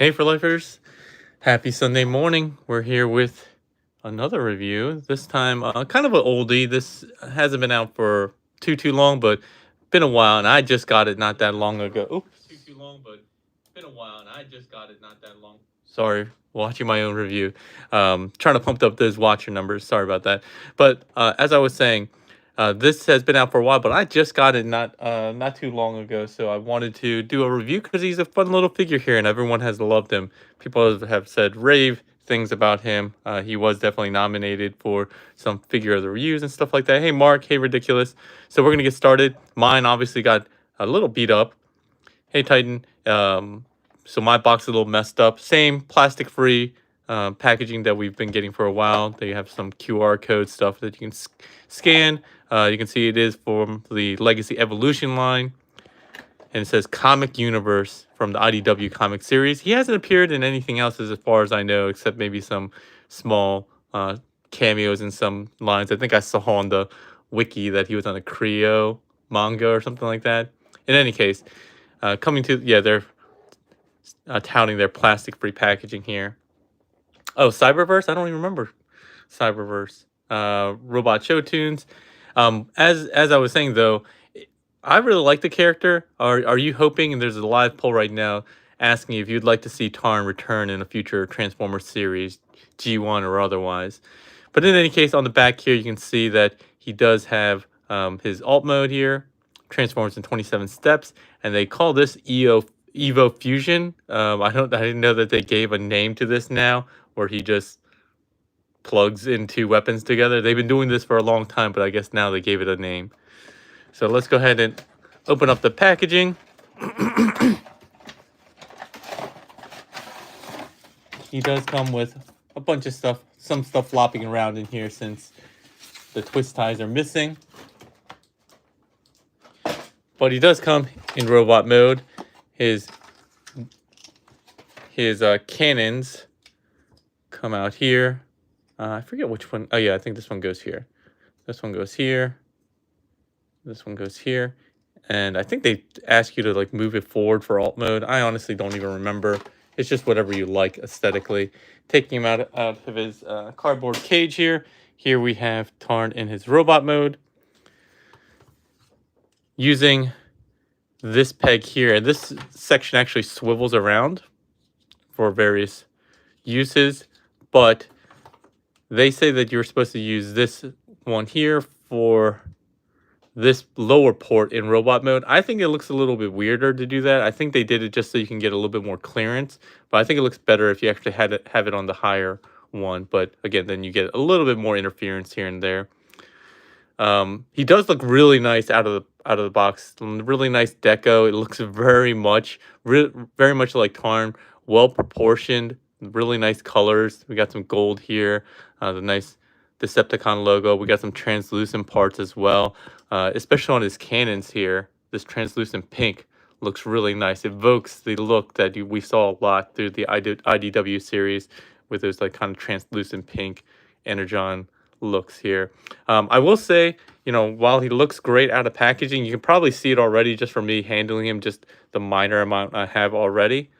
Hey, for lifers! Happy Sunday morning. We're here with another review. This time, kind of an oldie. This hasn't been out for too long, but been a while, and I just got it not that long ago. Oops. Too long, but been a while, and I just got it not that long. Sorry, watching my own review. Trying to pump up those watcher numbers. Sorry about that. But as I was saying, this has been out for a while, but I just got it not too long ago, so I wanted to do a review because he's a fun little figure here, and everyone has loved him. People have said rave things about him. He was definitely nominated for some figure of the reviews and stuff like that. Hey, Mark. Hey, Ridiculous. So we're gonna get started. Mine obviously got a little beat up. Hey, Titan. So my box is a little messed up. Same plastic-free packaging that we've been getting for a while. They have some QR code stuff that you can scan. You can see it is from the Legacy Evolution line. And it says Comic Universe from the IDW comic series. He hasn't appeared in anything else as far as I know, except maybe some small cameos in some lines. I think I saw on the wiki that he was on a Creo manga or something like that. In any case, they're touting their plastic-free packaging here. Oh, Cyberverse? I don't even remember Cyberverse. Robot Show Tunes. As I was saying though, I really like the character. Are you hoping? And there's a live poll right now asking if you'd like to see Tarn return in a future Transformers series, G1 or otherwise. But in any case, on the back here, you can see that he does have his alt mode here, transforms in 27 steps, and they call this Evo Fusion. I didn't know that they gave a name to this now, where he just plugs in two weapons together. They've been doing this for a long time, but I guess now they gave it a name. So let's go ahead and open up the packaging. He does come with a bunch of stuff, some stuff flopping around in here since the twist ties are missing. But he does come in robot mode. His cannons come out here. I forget which one. Oh yeah, I think this one goes here. This one goes here. This one goes here. And I think they ask you to like move it forward for alt mode. I honestly don't even remember. It's just whatever you like aesthetically. Taking him out of his cardboard cage here. Here we have Tarn in his robot mode. Using this peg here. And this section actually swivels around for various uses. But they say that you're supposed to use this one here for this lower port in robot mode. I think it looks a little bit weirder to do that. I think they did it just so you can get a little bit more clearance, but I think it looks better if you actually have it on the higher one. But again, then you get a little bit more interference here and there. He does look really nice out of the box. Really nice deco. It looks very much like Tarn. Well proportioned. Really nice colors. We got some gold here. The nice Decepticon logo. We got some translucent parts as well, especially on his cannons here. This translucent pink looks really nice. It evokes the look that we saw a lot through the IDW series with those like kind of translucent pink Energon looks here. I will say, while he looks great out of packaging, you can probably see it already just from me handling him, just the minor amount I have already.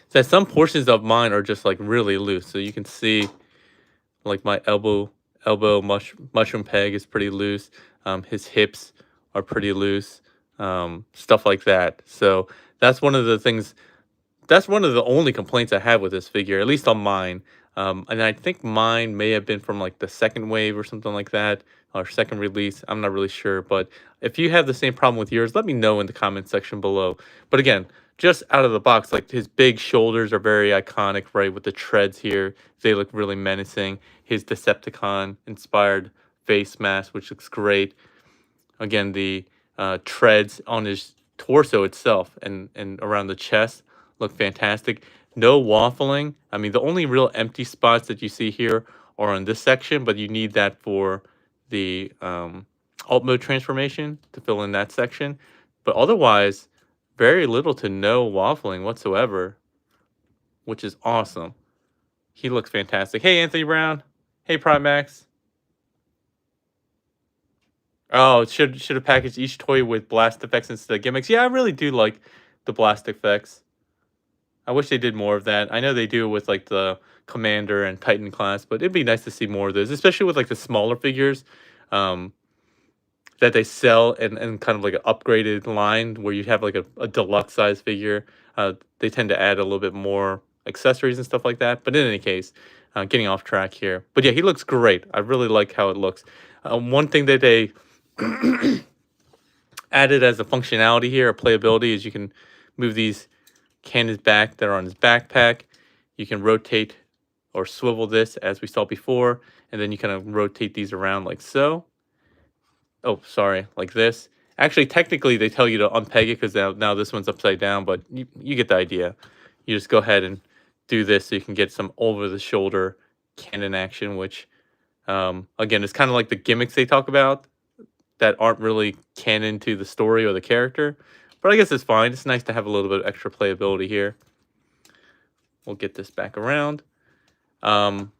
So some portions of mine are just like really loose. So you can see like my elbow mushroom peg is pretty loose. His hips are pretty loose. Stuff like that. So that's one of the things. That's one of the only complaints I have with this figure, at least on mine. And I think mine may have been from like the second wave or something like that, or second release. I'm not really sure. But if you have the same problem with yours, let me know in the comment section below. But again, just out of the box, like his big shoulders are very iconic, right? With the treads here, they look really menacing. His Decepticon-inspired face mask, which looks great. Again, the treads on his torso itself and around the chest look fantastic. No waffling. I mean, the only real empty spots that you see here are on this section, but you need that for the alt mode transformation to fill in that section. But otherwise, very little to no waffling whatsoever, which is awesome. He looks fantastic. Hey, Anthony Brown. Hey, Primax. Oh, it should have packaged each toy with blast effects instead of gimmicks. Yeah, I really do like the blast effects. I wish they did more of that. I know they do with like the Commander and Titan class, but it'd be nice to see more of those, especially with like the smaller figures um, that they sell and kind of like an upgraded line where you have like a deluxe size figure. They tend to add a little bit more accessories and stuff like that. But in any case, getting off track here. But yeah, he looks great. I really like how it looks. One thing that they added as a functionality here, or playability, is you can move these cannons back that are on his backpack. You can rotate or swivel this as we saw before, and then you kind of rotate these around like so. Oh, sorry, like this. Actually, technically, they tell you to unpeg it because now this one's upside down, but you get the idea. You just go ahead and do this so you can get some over-the-shoulder cannon action, which, again, is kind of like the gimmicks they talk about that aren't really canon to the story or the character. But I guess it's fine. It's nice to have a little bit of extra playability here. We'll get this back around. And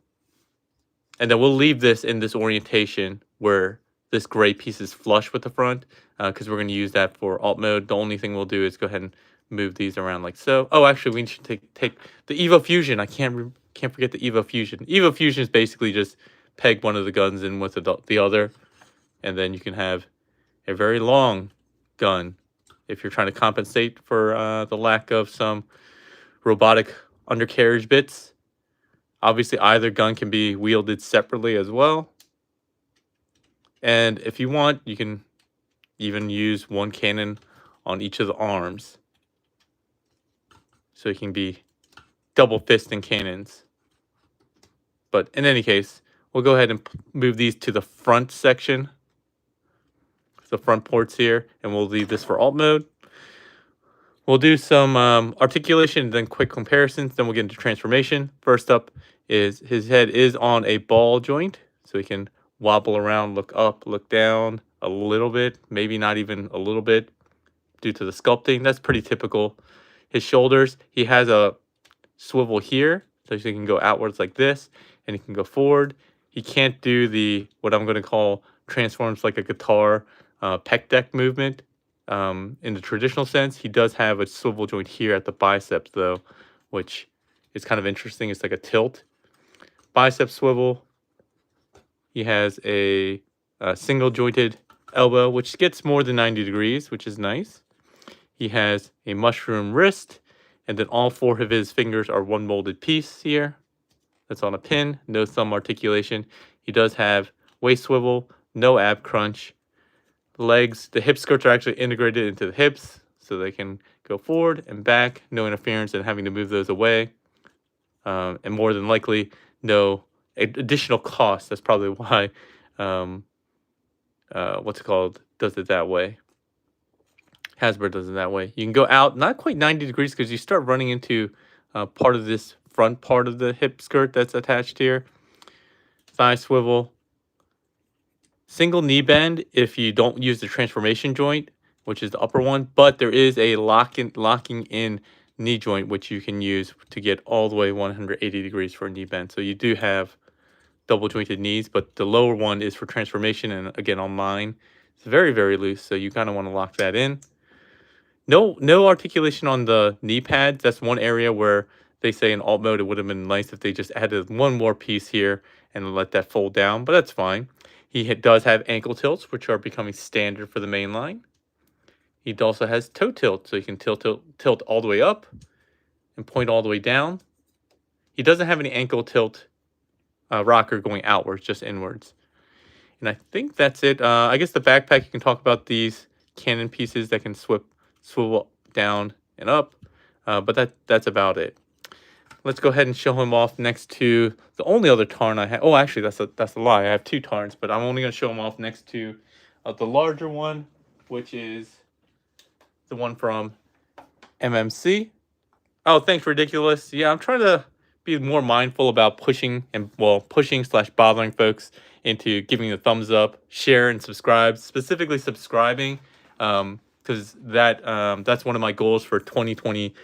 then we'll leave this in this orientation where this gray piece is flush with the front, because we're going to use that for alt mode. The only thing we'll do is go ahead and move these around like so. Oh, actually, we should take the Evo Fusion. I can't forget the Evo Fusion. Evo Fusion is basically just peg one of the guns in with the other, and then you can have a very long gun if you're trying to compensate for the lack of some robotic undercarriage bits. Obviously, either gun can be wielded separately as well. And if you want, you can even use one cannon on each of the arms. So it can be double fisting cannons. But in any case, we'll go ahead and move these to the front section. The front ports here, and we'll leave this for alt mode. We'll do some articulation, then quick comparisons, then we'll get into transformation. First up is his head is on a ball joint, so he can wobble around, look up, look down a little bit, maybe not even a little bit due to the sculpting. That's pretty typical. His shoulders, he has a swivel here, so he can go outwards like this, and he can go forward. He can't do the, what I'm going to call, transforms like a guitar pec deck movement. In the traditional sense, he does have a swivel joint here at the biceps, though, which is kind of interesting. It's like a tilt. Bicep swivel. He has a single jointed elbow, which gets more than 90 degrees, which is nice. He has a mushroom wrist, and then all four of his fingers are one molded piece here. That's on a pin, no thumb articulation. He does have waist swivel, no ab crunch. Legs, the hip skirts are actually integrated into the hips, so they can go forward and back, no interference and having to move those away. And more than likely, no additional cost. That's probably why, what's it called, does it that way. Hasbro does it that way. You can go out, not quite 90 degrees, because you start running into part of this front part of the hip skirt that's attached here. Thigh swivel. Single knee bend if you don't use the transformation joint, which is the upper one, but there is a locking in knee joint, which you can use to get all the way 180 degrees for a knee bend. So you do have double jointed knees, but the lower one is for transformation, and again, on mine, it's very, very loose, so you kind of want to lock that in. No articulation on the knee pads. That's one area where they say in alt mode it would have been nice if they just added one more piece here and let that fold down, but that's fine. He does have ankle tilts, which are becoming standard for the main line. He also has toe tilt, so you can tilt all the way up and point all the way down. He doesn't have any ankle tilt rocker going outwards, just inwards. And I think that's it. I guess the backpack, you can talk about these cannon pieces that can swivel down and up, but that's about it. Let's go ahead and show him off next to the only other Tarn I have. Oh, actually, that's a lie. I have two Tarns, but I'm only going to show him off next to the larger one, which is the one from MMC. Oh, thanks, Ridiculous. Yeah, I'm trying to be more mindful about pushing / bothering folks into giving a thumbs up, share, and subscribe. Specifically subscribing, because that's one of my goals for 2024.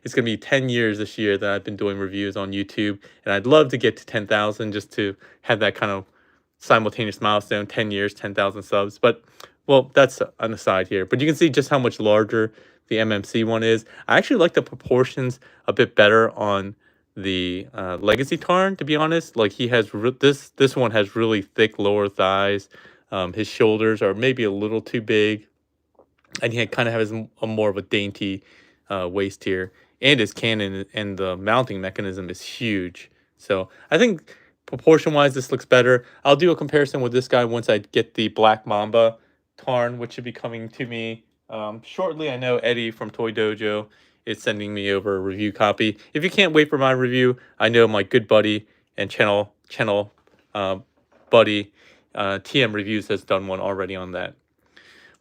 It's going to be 10 years this year that I've been doing reviews on YouTube, and I'd love to get to 10,000 just to have that kind of simultaneous milestone, 10 years, 10,000 subs. But Well, that's an aside here, but you can see just how much larger the MMC one is. I actually like the proportions a bit better on the Legacy Tarn, to be honest. Like he has this one has really thick lower thighs. His shoulders are maybe a little too big, and he kind of has a more of a dainty waist here. And his cannon and the mounting mechanism is huge. So I think proportion wise, this looks better. I'll do a comparison with this guy once I get the Black Mamba Tarn, which should be coming to me shortly. I know Eddie from Toy Dojo is sending me over a review copy. If you can't wait for my review, I know my good buddy and channel uh, buddy TM Reviews has done one already on that.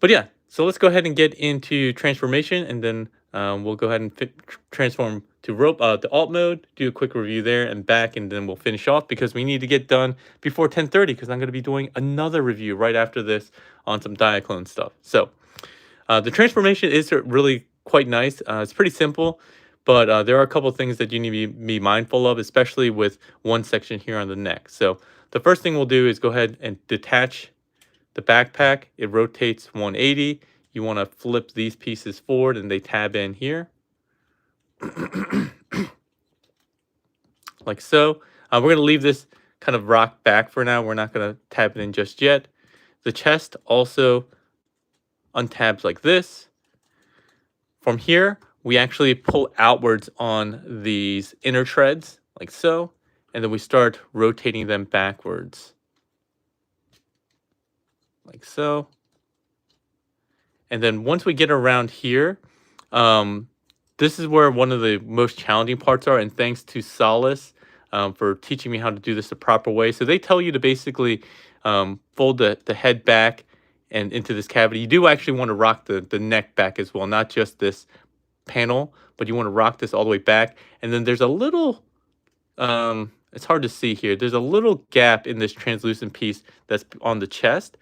But yeah, so let's go ahead and get into transformation, and then we'll go ahead and transform to to alt mode, do a quick review there and back, and then we'll finish off because we need to get done before 10:30 because I'm going to be doing another review right after this on some Diaclone stuff. So the transformation is really quite nice. It's pretty simple, but there are a couple things that you need to be mindful of, especially with one section here on the neck. So the first thing we'll do is go ahead and detach the backpack. It rotates 180. You want to flip these pieces forward and they tab in here. Like so. We're going to leave this kind of rock back for now. We're not going to tab it in just yet. The chest also untabs like this. From here, we actually pull outwards on these inner treads, like so, and then we start rotating them backwards, like so. And then once we get around here, this is where one of the most challenging parts are, and thanks to Solace for teaching me how to do this the proper way. So they tell you to basically fold the head back and into this cavity. You do actually want to rock the neck back as well, not just this panel, but you want to rock this all the way back. And then there's a little, it's hard to see here, there's a little gap in this translucent piece that's on the chest.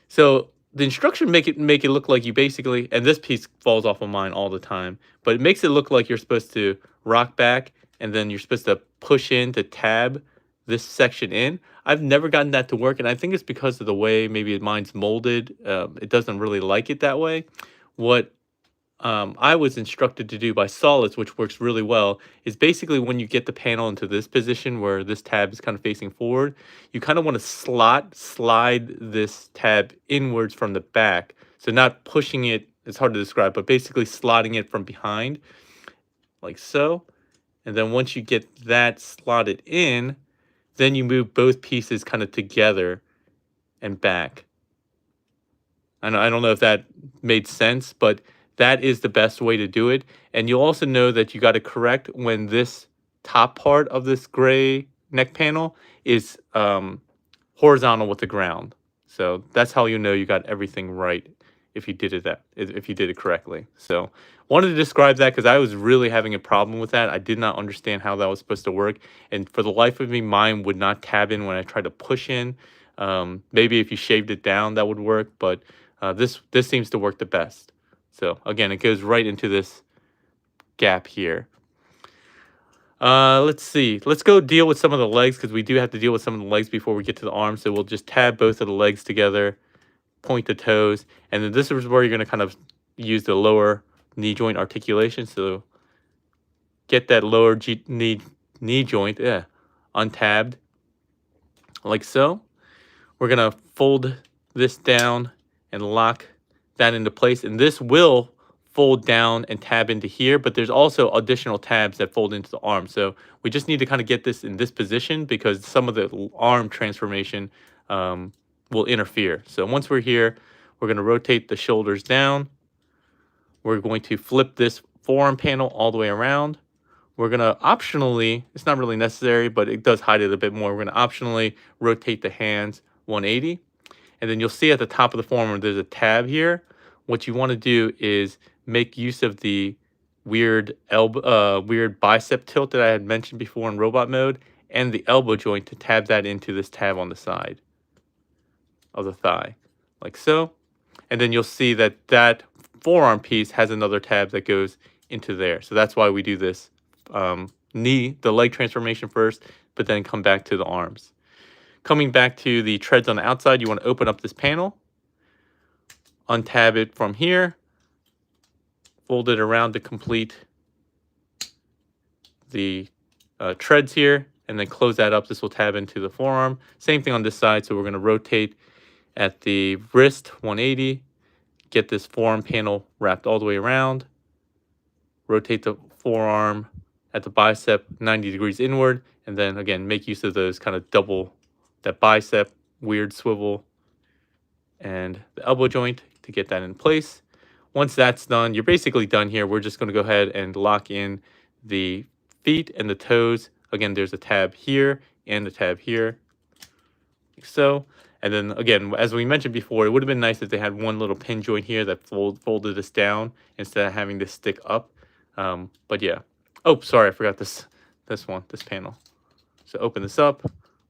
So the instruction make it look like you basically, and this piece falls off of mine all the time, but it makes it look like you're supposed to rock back and then you're supposed to push in to tab this section in. I've never gotten that to work, and I think it's because of the way maybe mine's molded. It doesn't really like it that way. What I was instructed to do by Solace, which works really well, is basically when you get the panel into this position where this tab is kind of facing forward, you kind of want to slide this tab inwards from the back. So not pushing it, it's hard to describe, but basically sliding it from behind, like so. And then once you get that slotted in, then you move both pieces kind of together and back. I don't know if that made sense, but that is the best way to do it. And you'll also know that you got to correct when this top part of this gray neck panel is horizontal with the ground. So that's how you know you got everything right if you did it correctly. So wanted to describe that because I was really having a problem with that. I did not understand how that was supposed to work. And for the life of me, mine would not tab in when I tried to push in. Maybe if you shaved it down, that would work. But this seems to work the best. So again, it goes right into this gap here. Let's see. Let's go deal with some of the legs because we do have to deal with some of the legs before we get to the arms. So we'll just tab both of the legs together, point the toes, and then this is where you're going to kind of use the lower knee joint articulation. So get that lower knee joint untabbed, like so. We're going to fold this down and lock that into place, and this will fold down and tab into here, but there's also additional tabs that fold into the arm. So we just need to kind of get this in this position because some of the arm transformation will interfere. So once we're here, we're going to rotate the shoulders down. We're going to flip this forearm panel all the way around. We're going to optionally, it's not really necessary, but it does hide it a bit more. We're going to optionally rotate the hands 180. And then you'll see at the top of the forearm there's a tab here. What you want to do is make use of the weird bicep tilt that I had mentioned before in robot mode and the elbow joint to tab that into this tab on the side of the thigh, like so. And then you'll see that that forearm piece has another tab that goes into there. So that's why we do this the leg transformation first, but then come back to the arms. Coming back to the treads on the outside, you want to open up this panel. untab it from here, fold it around to complete the treads here, and then close that up. This will tab into the forearm. Same thing on this side. So we're going to rotate at the wrist 180, get this forearm panel wrapped all the way around, rotate the forearm at the bicep 90 degrees inward, and then again, make use of those kind of double, that bicep, weird swivel, and the elbow joint to get that in place. Once that's done, you're basically done here. We're just going to go ahead and lock in the feet and the toes. Again, there's a tab here and a tab here, like so. And then again, as we mentioned before, it would have been nice if they had one little pin joint here that folded this down instead of having this stick up. But yeah. Oh, sorry, I forgot this panel. So open this up,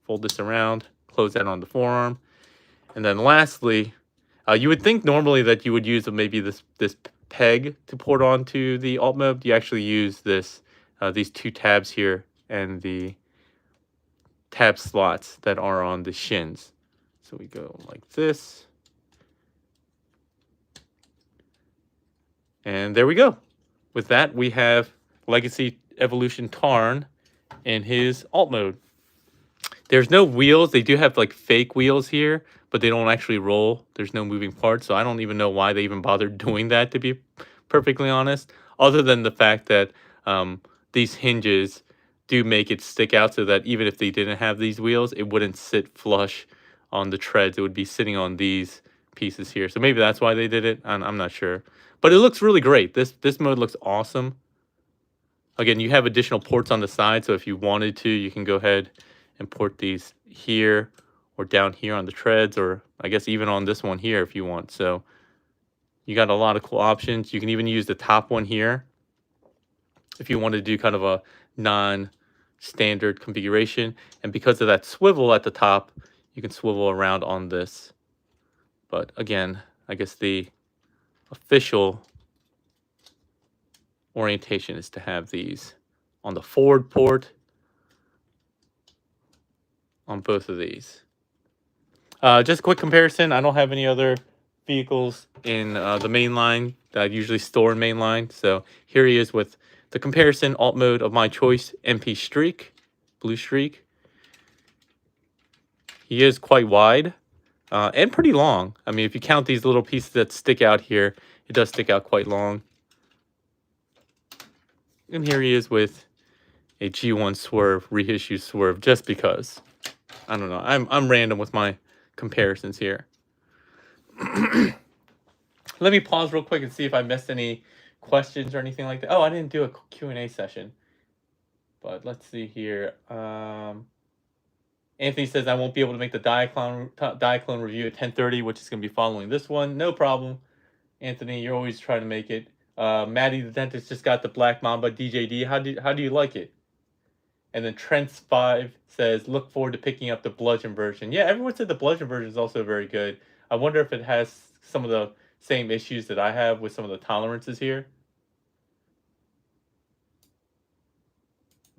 fold this around, close that on the forearm. And then lastly, you would think normally that you would use maybe this peg to port onto the alt mode. You actually use these two tabs here and the tab slots that are on the shins. So we go like this. And there we go. With that, we have Legacy Evolution Tarn in his alt mode. There's no wheels. They do have like fake wheels here, but they don't actually roll. There's no moving parts. So I don't even know why they even bothered doing that, to be perfectly honest, other than the fact that these hinges do make it stick out so that even if they didn't have these wheels, it wouldn't sit flush on the treads. It would be sitting on these pieces here. So maybe that's why they did it. I'm not sure. But it looks really great. This mode looks awesome. Again, you have additional ports on the side, so if you wanted to, you can go ahead and port these here or down here on the treads, or I guess even on this one here if you want. So you got a lot of cool options. You can even use the top one here if you want to do kind of a non-standard configuration. And because of that swivel at the top, you can swivel around on this. But again, I guess the official orientation is to have these on the forward port on both of these. Just a quick comparison. I don't have any other vehicles in the main line that I usually store in main line. So here he is with the comparison alt mode of my choice, MP Streak, Blue Streak. He is quite wide and pretty long. I mean, if you count these little pieces that stick out here, it does stick out quite long. And here he is with a G1 Swerve, reissue Swerve, just because. I don't know. I'm random with my comparisons here. Let me pause real quick and see if I missed any questions or anything like that. Oh, I didn't do a Q&A session. But let's see here. Anthony says I won't be able to make the Diaclone review at 10:30, which is going to be following this one. No problem, Anthony. You're always trying to make it. Maddie the dentist just got the Black Mamba DJD. How do you like it? And then Trent5 says, look forward to picking up the bludgeon version. Yeah, everyone said the bludgeon version is also very good. I wonder if it has some of the same issues that I have with some of the tolerances here.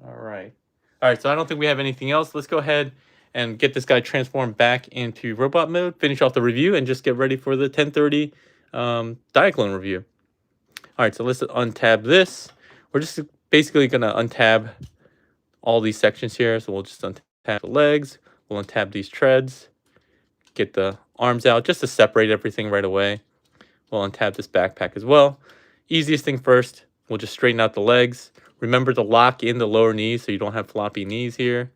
All right. All right, so I don't think we have anything else. Let's go ahead and get this guy transformed back into robot mode, finish off the review, and just get ready for the 10:30 Diaclone review. All right, so let's untab this. We're just basically going to untab all these sections here. So we'll just untab the legs. We'll untab these treads. Get the arms out just to separate everything right away. We'll untab this backpack as well. Easiest thing first, we'll just straighten out the legs. Remember to lock in the lower knees so you don't have floppy knees here.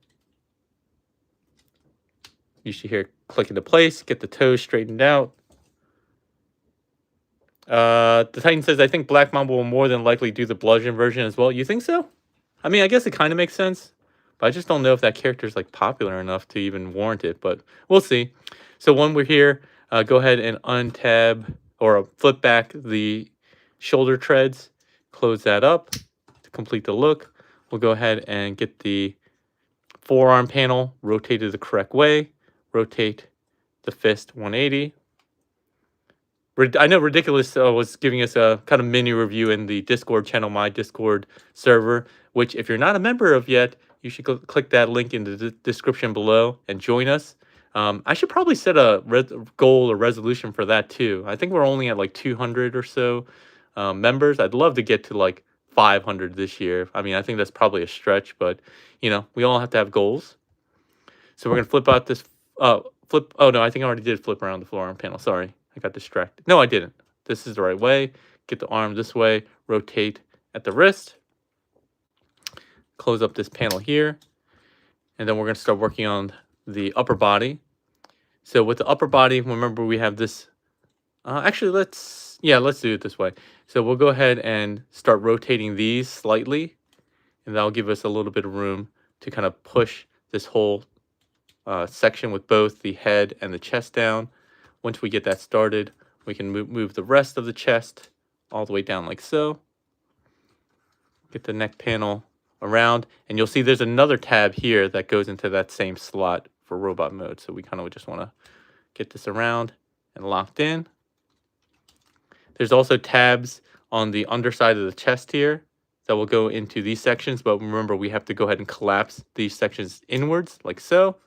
You should hear click into place. Get the toes straightened out. The Titan says, I think Black Mamba will more than likely do the bludgeon version as well. You think so? I mean, I guess it kind of makes sense, but I just don't know if that character is like popular enough to even warrant it, but we'll see. So when we're here, go ahead and untab or flip back the shoulder treads, close that up to complete the look. We'll go ahead and get the forearm panel rotated the correct way, rotate the fist 180. I know Ridiculous was giving us a kind of mini review in the Discord channel, my Discord server, which if you're not a member of yet, you should click that link in the description below and join us. I should probably set a goal or resolution for that too. I think we're only at like 200 or so members. I'd love to get to like 500 this year. I mean, I think that's probably a stretch, but we all have to have goals. So we're gonna flip out this flip. Oh no, I think I already did flip around the floor arm panel. Sorry, I got distracted. No, I didn't. This is the right way. Get the arm this way. Rotate at the wrist. Close up this panel here, and then we're gonna start working on the upper body. So with the upper body, remember we have this. Actually, let's do it this way. So we'll go ahead and start rotating these slightly, and that'll give us a little bit of room to kind of push this whole section with both the head and the chest down. Once we get that started, we can move the rest of the chest all the way down like so. Get the neck panel around, and you'll see there's another tab here that goes into that same slot for robot mode. So we kind of just want to get this around and locked in. There's also tabs on the underside of the chest here that will go into these sections, but remember we have to go ahead and collapse these sections inwards like so.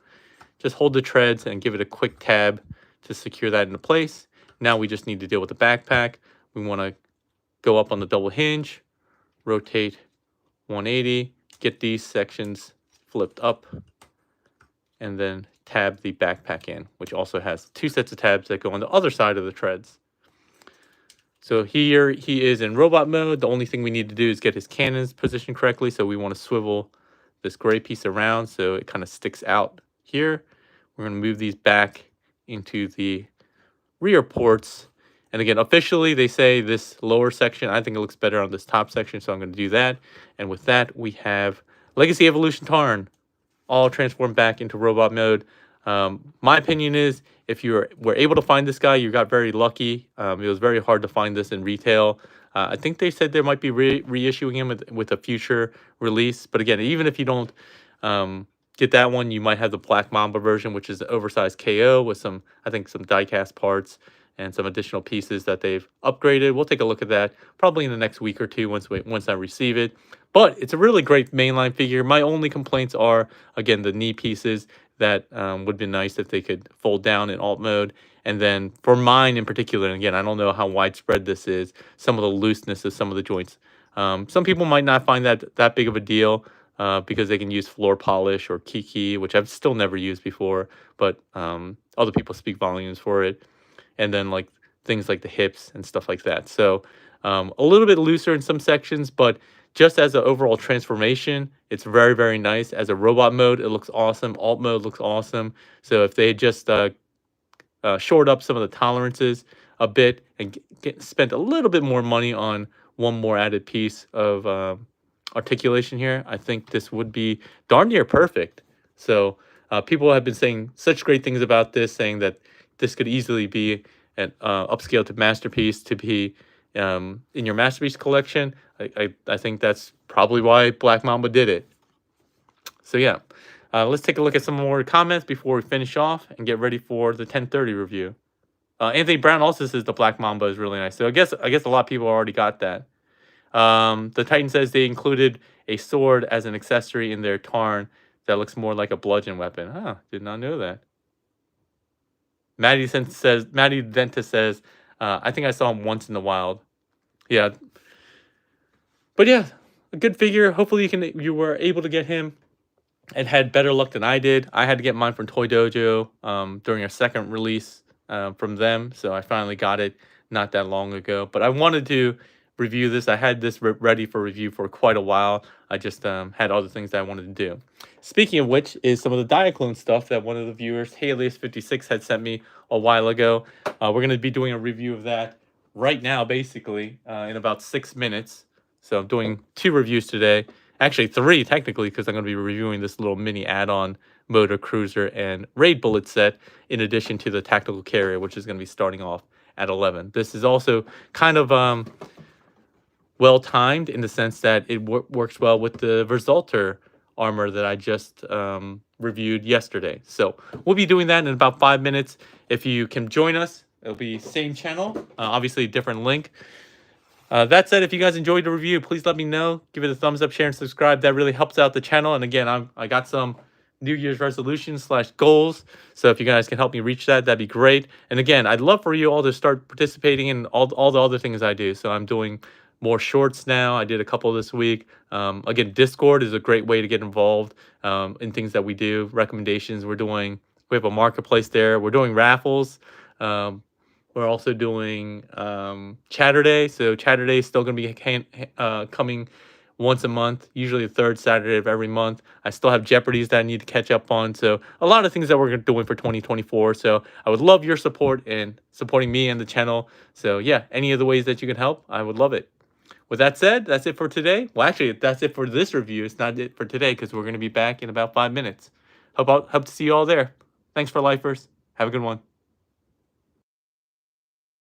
Just hold the treads and give it a quick tab to secure that into place. Now we just need to deal with the backpack. We want to go up on the double hinge, rotate 180, get these sections flipped up, and then tab the backpack in, which also has 2 sets of tabs that go on the other side of the treads. So here he is in robot mode. The only thing we need to do is get his cannons positioned correctly. So we want to swivel this gray piece around so it kind of sticks out here. We're going to move these back into the rear ports. And again, officially, they say this lower section, I think it looks better on this top section, so I'm going to do that. And with that, we have Legacy Evolution Tarn, all transformed back into robot mode. My opinion is, if you were able to find this guy, you got very lucky. It was very hard to find this in retail. I think they said they might be reissuing him with a future release. But again, even if you don't get that one, you might have the Black Mamba version, which is the oversized KO with some, I think, some die-cast parts and some additional pieces that they've upgraded. We'll take a look at that probably in the next week or two once I receive it. But it's a really great mainline figure. My only complaints are, again, the knee pieces that would be nice if they could fold down in alt mode. And then for mine in particular, and again, I don't know how widespread this is, some of the looseness of some of the joints. Some people might not find that big of a deal because they can use floor polish or Kiki, which I've still never used before, but other people speak volumes for it. And then like things like the hips and stuff like that. So a little bit looser in some sections, but just as an overall transformation, it's very, very nice. As a robot mode, it looks awesome. Alt mode looks awesome. So if they had just shored up some of the tolerances a bit and spent a little bit more money on one more added piece of articulation here, I think this would be darn near perfect. So people have been saying such great things about this, saying that this could easily be an upscale to masterpiece to be in your masterpiece collection. I think that's probably why Black Mamba did it. So yeah, let's take a look at some more comments before we finish off and get ready for the 1030 review. Anthony Brown also says the Black Mamba is really nice. So I guess a lot of people already got that. The Titan says they included a sword as an accessory in their Tarn that looks more like a bludgeon weapon. Huh, did not know that. Maddie Dentist says, I think I saw him once in the wild. Yeah. But yeah, a good figure. Hopefully you were able to get him and had better luck than I did. I had to get mine from Toy Dojo during a second release from them. So I finally got it not that long ago. But I wanted to review this. I had this ready for review for quite a while. I just had other things that I wanted to do. Speaking of which is some of the Diaclone stuff that one of the viewers, Helios56, had sent me a while ago. We're going to be doing a review of that right now, basically, in about 6 minutes. So I'm doing 2 reviews today. Actually, 3, technically, because I'm going to be reviewing this little mini add-on motor cruiser and raid bullet set, in addition to the tactical carrier, which is going to be starting off at 11. This is also kind of well-timed in the sense that it works well with the Versalter armor that I just reviewed yesterday. So we'll be doing that in about 5 minutes. If you can join us, it'll be same channel, obviously a different link. That said, if you guys enjoyed the review, please let me know. Give it a thumbs up, share, and subscribe. That really helps out the channel. And again, I got some New Year's resolutions slash goals. So if you guys can help me reach that, that'd be great. And again, I'd love for you all to start participating in all the other things I do. So I'm doing more shorts now. I did a couple this week. Again, Discord is a great way to get involved in things that we do. Recommendations. We have a marketplace there. We're doing raffles. Um, we're also doing Chatter Day. So Chatter Day is still going to be coming once a month, usually the third Saturday of every month. I still have Jeopardies that I need to catch up on. So a lot of things that we're doing for 2024. So I would love your support and supporting me and the channel. So yeah, any of the ways that you can help, I would love it. With that said, that's it for today. Well, actually, that's it for this review. It's not it for today because we're going to be back in about 5 minutes. Hope to see you all there. Thanks for lifers. Have a good one.